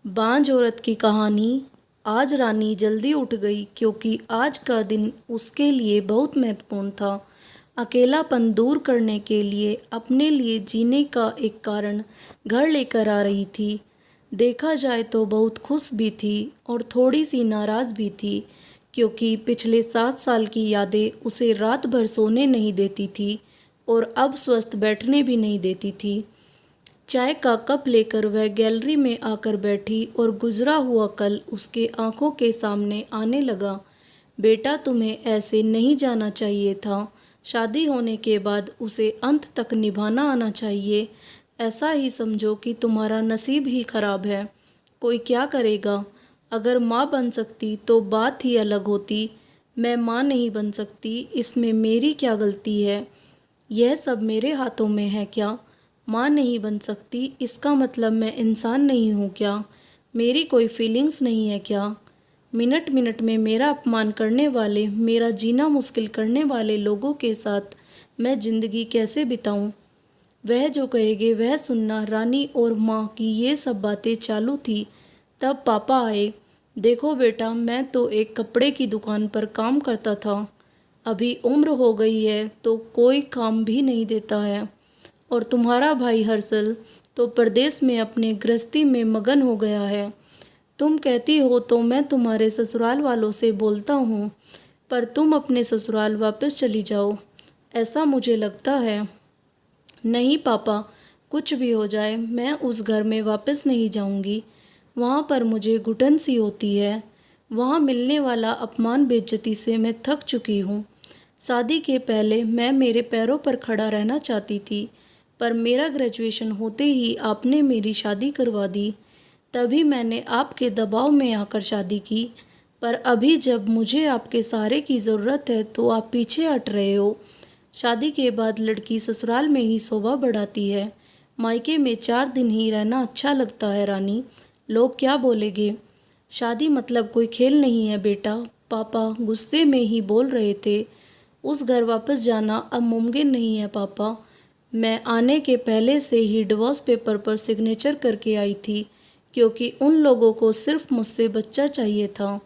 बांझ औरत की कहानी। आज रानी जल्दी उठ गई क्योंकि आज का दिन उसके लिए बहुत महत्वपूर्ण था। अकेलापन दूर करने के लिए अपने लिए जीने का एक कारण घर लेकर आ रही थी। देखा जाए तो बहुत खुश भी थी और थोड़ी सी नाराज़ भी थी क्योंकि पिछले 7 साल की यादें उसे रात भर सोने नहीं देती थी और अब स्वस्थ बैठने भी नहीं देती थी। चाय का कप लेकर वह गैलरी में आकर बैठी और गुजरा हुआ कल उसके आंखों के सामने आने लगा। बेटा, तुम्हें ऐसे नहीं जाना चाहिए था। शादी होने के बाद उसे अंत तक निभाना आना चाहिए। ऐसा ही समझो कि तुम्हारा नसीब ही खराब है। कोई क्या करेगा। अगर माँ बन सकती तो बात ही अलग होती। मैं माँ नहीं बन सकती, इसमें मेरी क्या गलती है। यह सब मेरे हाथों में है क्या। माँ नहीं बन सकती इसका मतलब मैं इंसान नहीं हूँ क्या। मेरी कोई फीलिंग्स नहीं है क्या। मिनट मिनट में मेरा अपमान करने वाले, मेरा जीना मुश्किल करने वाले लोगों के साथ मैं ज़िंदगी कैसे बिताऊँ। वह जो कहेगे वह सुनना। रानी और माँ की ये सब बातें चालू थी तब पापा आए। देखो बेटा, मैं तो एक कपड़े की दुकान पर काम करता था। अभी उम्र हो गई है तो कोई काम भी नहीं देता है। और तुम्हारा भाई हर्षल तो परदेश में अपने गृहस्थी में मगन हो गया है। तुम कहती हो तो मैं तुम्हारे ससुराल वालों से बोलता हूँ, पर तुम अपने ससुराल वापस चली जाओ, ऐसा मुझे लगता है। नहीं पापा, कुछ भी हो जाए मैं उस घर में वापस नहीं जाऊंगी। वहाँ पर मुझे घुटन सी होती है। वहाँ मिलने वाला अपमान बेइज्जती से मैं थक चुकी हूँ। शादी के पहले मैं मेरे पैरों पर खड़ा रहना चाहती थी, पर मेरा ग्रेजुएशन होते ही आपने मेरी शादी करवा दी। तभी मैंने आपके दबाव में आकर शादी की, पर अभी जब मुझे आपके सहारे की ज़रूरत है तो आप पीछे हट रहे हो। शादी के बाद लड़की ससुराल में ही शोभा बढ़ाती है। मायके में 4 दिन ही रहना अच्छा लगता है रानी। लोग क्या बोलेंगे। शादी मतलब कोई खेल नहीं है बेटा। पापा गुस्से में ही बोल रहे थे। उस घर वापस जाना अब मुमकिन नहीं है पापा। मैं आने के पहले से ही डिवोर्स पेपर पर सिग्नेचर करके आई थी क्योंकि उन लोगों को सिर्फ मुझसे बच्चा चाहिए था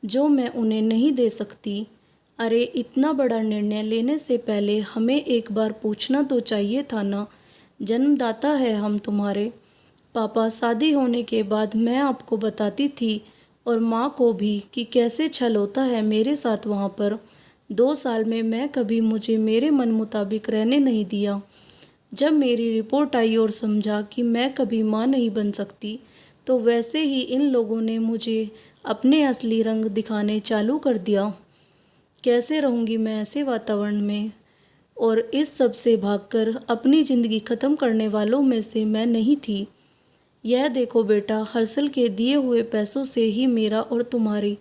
जो मैं उन्हें नहीं दे सकती। अरे, इतना बड़ा निर्णय लेने से पहले हमें एक बार पूछना तो चाहिए था ना। जन्मदाता है हम तुम्हारे। पापा, शादी होने के बाद मैं आपको बताती थी और माँ को भी कि कैसे छल होता है मेरे साथ वहाँ पर। 2 साल में मैं कभी मुझे मेरे मन मुताबिक रहने नहीं दिया। जब मेरी रिपोर्ट आई और समझा कि मैं कभी माँ नहीं बन सकती, तो वैसे ही इन लोगों ने मुझे अपने असली रंग दिखाने चालू कर दिया। कैसे रहूँगी मैं ऐसे वातावरण में। और इस सब से भागकर अपनी ज़िंदगी ख़त्म करने वालों में से मैं नहीं थी। यह देखो बेटा, हर्षल के दिए हुए पैसों से ही मेरा और तुम्हारी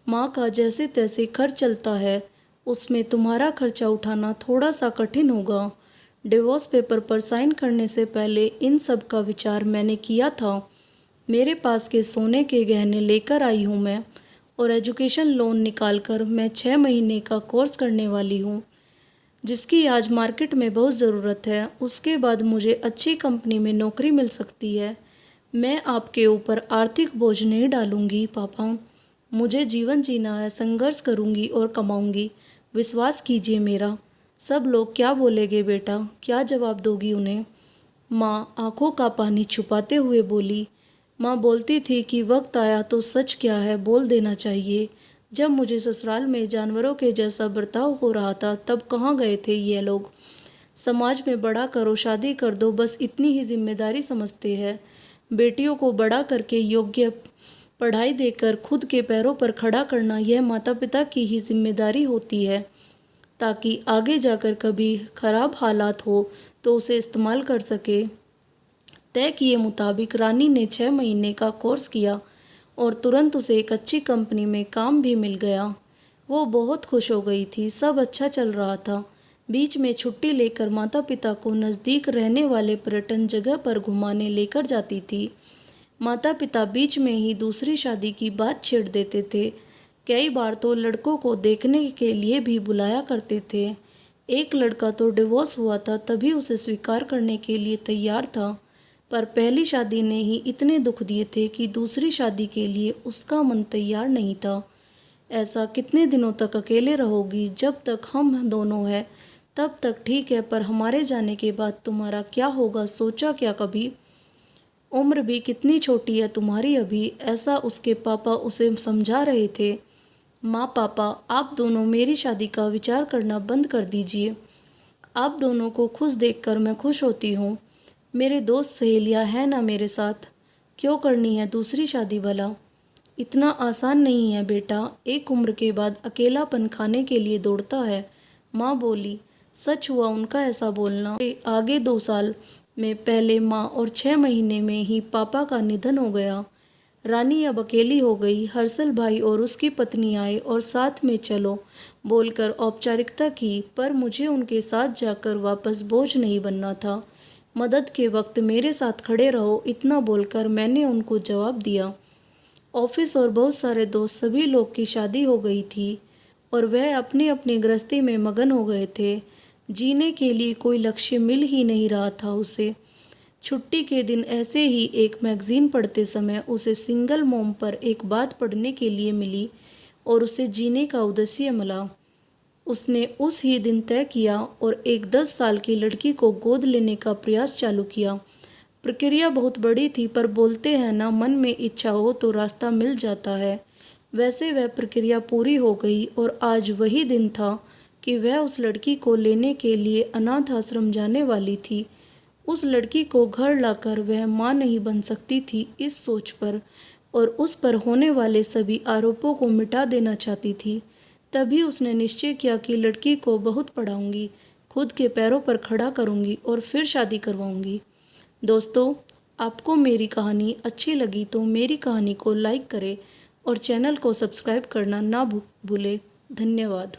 माँ का जैसे तैसे खर्च चलता है। उसमें तुम्हारा खर्चा उठाना थोड़ा सा कठिन होगा। डिवोर्स पेपर पर साइन करने से पहले इन सब का विचार मैंने किया था। मेरे पास के सोने के गहने लेकर आई हूँ मैं, और एजुकेशन लोन निकालकर मैं 6 महीने का कोर्स करने वाली हूँ जिसकी आज मार्केट में बहुत ज़रूरत है। उसके बाद मुझे अच्छी कंपनी में नौकरी मिल सकती है। मैं आपके ऊपर आर्थिक बोझ नहीं डालूंगी पापा। मुझे जीवन जीना है, संघर्ष करूंगी और कमाऊंगी। विश्वास कीजिए मेरा। सब लोग क्या बोलेंगे बेटा, क्या जवाब दोगी उन्हें। माँ आंखों का पानी छुपाते हुए बोली। माँ बोलती थी कि वक्त आया तो सच क्या है बोल देना चाहिए। जब मुझे ससुराल में जानवरों के जैसा बर्ताव हो रहा था तब कहाँ गए थे ये लोग। समाज में बड़ा करो, शादी कर दो, बस इतनी ही जिम्मेदारी समझते हैं। बेटियों को बड़ा करके योग्य पढ़ाई देकर खुद के पैरों पर खड़ा करना यह माता पिता की ही जिम्मेदारी होती है, ताकि आगे जाकर कभी खराब हालात हो तो उसे इस्तेमाल कर सके। तय किए मुताबिक रानी ने 6 महीने का कोर्स किया और तुरंत उसे एक अच्छी कंपनी में काम भी मिल गया। वो बहुत खुश हो गई थी, सब अच्छा चल रहा था। बीच में छुट्टी लेकर माता पिता को नज़दीक रहने वाले पर्यटन जगह पर घुमाने लेकर जाती थी। माता पिता बीच में ही दूसरी शादी की बात छेड़ देते थे। कई बार तो लड़कों को देखने के लिए भी बुलाया करते थे। एक लड़का तो डिवोर्स हुआ था तभी उसे स्वीकार करने के लिए तैयार था। पर पहली शादी ने ही इतने दुख दिए थे कि दूसरी शादी के लिए उसका मन तैयार नहीं था। ऐसा कितने दिनों तक अकेले रहोगी? जब तक हम दोनों हैं तब तक ठीक है, पर हमारे जाने के बाद तुम्हारा क्या होगा, सोचा क्या कभी? उम्र भी कितनी छोटी है तुम्हारी अभी, ऐसा उसके पापा उसे समझा रहे थे। माँ पापा, आप दोनों मेरी शादी का विचार करना बंद कर दीजिए। आप दोनों को खुश देखकर मैं खुश होती हूँ। मेरे दोस्त सहेलियाँ हैं ना मेरे साथ, क्यों करनी है दूसरी शादी भला? इतना आसान नहीं है बेटा, एक उम्र के बाद अकेलापन खाने के लिए दौड़ता है। माँ बोली। सच हुआ उनका ऐसा बोलना। आगे 2 साल में पहले माँ और 6 महीने में ही पापा का निधन हो गया। रानी अब अकेली हो गई। हर्षल भाई और उसकी पत्नी आए और साथ में चलो बोलकर औपचारिकता की, पर मुझे उनके साथ जाकर वापस बोझ नहीं बनना था। मदद के वक्त मेरे साथ खड़े रहो, इतना बोलकर मैंने उनको जवाब दिया। ऑफिस और बहुत सारे दोस्त सभी लोग की शादी हो गई थी और वह अपनी अपनी गृहस्थी में मगन हो गए थे। जीने के लिए कोई लक्ष्य मिल ही नहीं रहा था उसे। छुट्टी के दिन ऐसे ही एक मैगजीन पढ़ते समय उसे सिंगल मॉम पर एक बात पढ़ने के लिए मिली और उसे जीने का उद्देश्य मिला। उसने उस ही दिन तय किया और एक 10 साल की लड़की को गोद लेने का प्रयास चालू किया। प्रक्रिया बहुत बड़ी थी, पर बोलते हैं ना, मन में इच्छा हो तो रास्ता मिल जाता है। वैसे वह प्रक्रिया पूरी हो गई और आज वही दिन था कि वह उस लड़की को लेने के लिए अनाथ आश्रम जाने वाली थी। उस लड़की को घर लाकर वह माँ नहीं बन सकती थी, इस सोच पर और उस पर होने वाले सभी आरोपों को मिटा देना चाहती थी। तभी उसने निश्चय किया कि लड़की को बहुत पढ़ाऊंगी, खुद के पैरों पर खड़ा करूंगी और फिर शादी करवाऊंगी। दोस्तों, आपको मेरी कहानी अच्छी लगी तो मेरी कहानी को लाइक करें और चैनल को सब्सक्राइब करना ना भूलें। धन्यवाद।